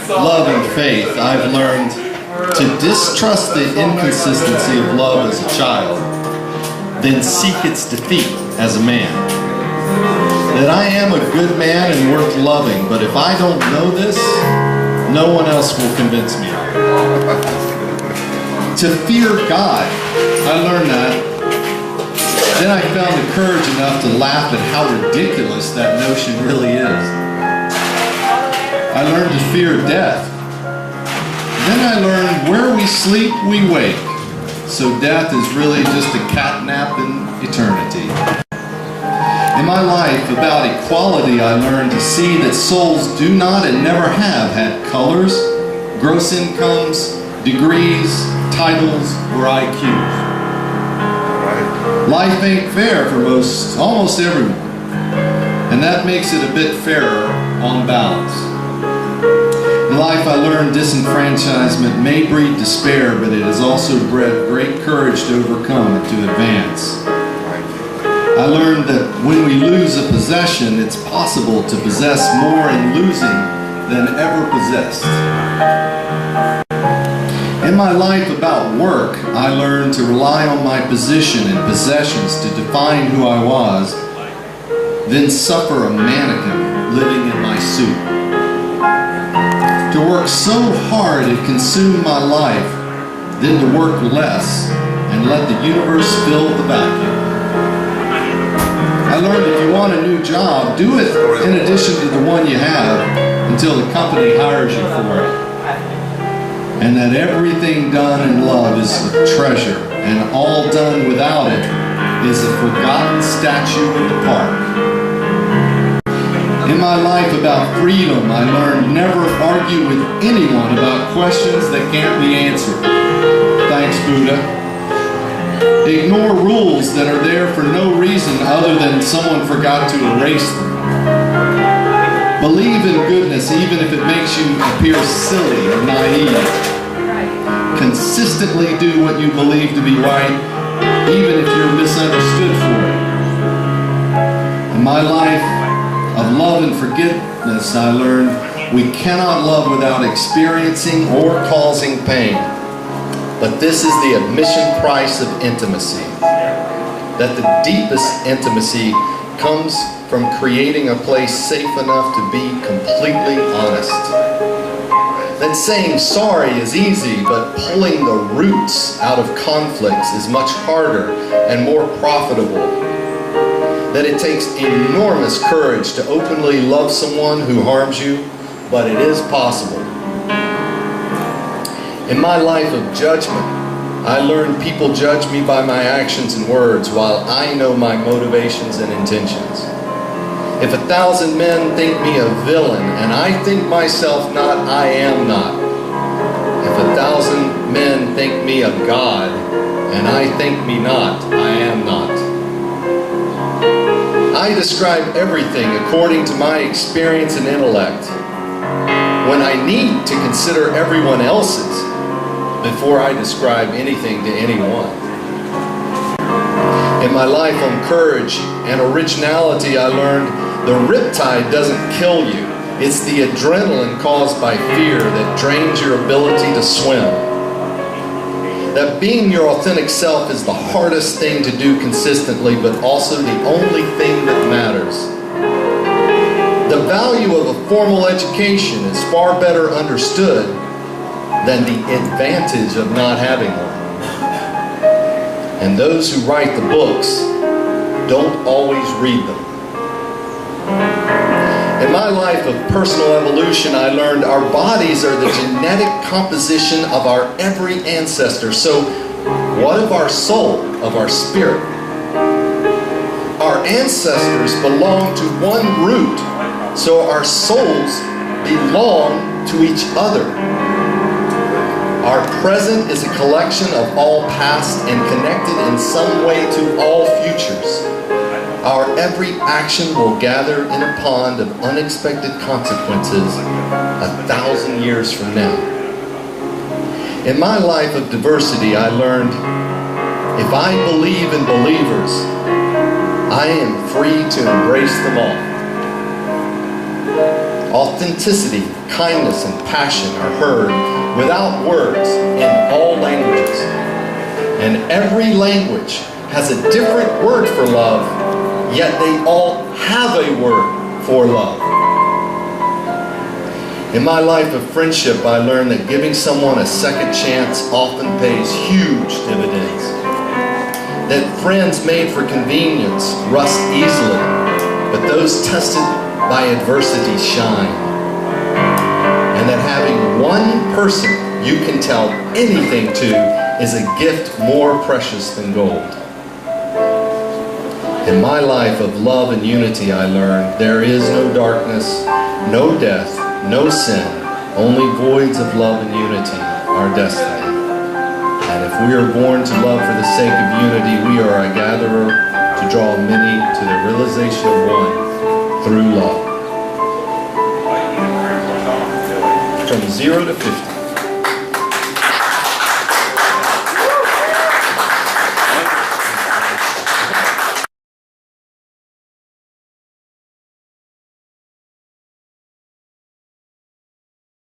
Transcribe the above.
love and faith, I've learned to distrust the inconsistency of love as a child, then seek its defeat as a man. That I am a good man and worth loving, but if I don't know this, no one else will convince me of it. To fear God, I learned that. Then I found the courage enough to laugh at how ridiculous that notion really is. I learned to fear death. Then I learned where we sleep, we wake. So death is really just a catnap in eternity. In my life about equality, I learned to see that souls do not and never have had colors, gross incomes, degrees, titles, or IQs. Life ain't fair for almost everyone, and that makes it a bit fairer on balance. In life, I learned disenfranchisement may breed despair, but it has also bred great courage to overcome and to advance. I learned that when we lose a possession, it's possible to possess more in losing than ever possessed. In my life about work, I learned to rely on my position and possessions to define who I was, then suffer a mannequin living in my suit. To work so hard it consumed my life, then to work less and let the universe fill the vacuum. I learned if you want a new job, do it in addition to the one you have until the company hires you for it. And that everything done in love is a treasure, and all done without it is a forgotten statue in the park. In my life about freedom, I learned never argue with anyone about questions that can't be answered. Thanks, Buddha. Ignore rules that are there for no reason other than someone forgot to erase them. Believe in goodness even if it makes you appear silly or naive. Consistently do what you believe to be right, even if you're misunderstood for it. In my life of love and forgiveness, I learned we cannot love without experiencing or causing pain. But this is the admission price of intimacy. That the deepest intimacy comes from creating a place safe enough to be completely honest. That saying sorry is easy, but pulling the roots out of conflicts is much harder and more profitable. That it takes enormous courage to openly love someone who harms you, but it is possible. In my life of judgment, I learned people judge me by my actions and words, while I know my motivations and intentions. If 1,000 men think me a villain, and I think myself not, I am not. If 1,000 men think me a god, and I think me not, I am not. I describe everything according to my experience and intellect, when I need to consider everyone else's before I describe anything to anyone. In my life on courage and originality, I learned the riptide doesn't kill you. It's the adrenaline caused by fear that drains your ability to swim. That being your authentic self is the hardest thing to do consistently, but also the only thing that matters. The value of a formal education is far better understood than the advantage of not having one. And those who write the books don't always read them. In my life of personal evolution, I learned our bodies are the genetic composition of our every ancestor. So what of our soul, of our spirit? Our ancestors belong to one root, so our souls belong to each other. Our present is a collection of all past and connected in some way to all futures. Our every action will gather in a pond of unexpected consequences 1,000 years from now. In my life of diversity, I learned if I believe in believers, I am free to embrace them all. authenticity, kindness, and passion are heard without words in all languages. And every language has a different word for love, yet they all have a word for love. In my life of friendship, I learned that giving someone a second chance often pays huge dividends. That friends made for convenience rust easily, but those tested by adversity shine. And that having one person you can tell anything to is a gift more precious than gold. In my life of love and unity, I learned there is no darkness, no death, no sin, only voids of love and unity are destiny. And if we are born to love for the sake of unity, we are a gatherer to draw many to the realization of one through love. From 0 to 50.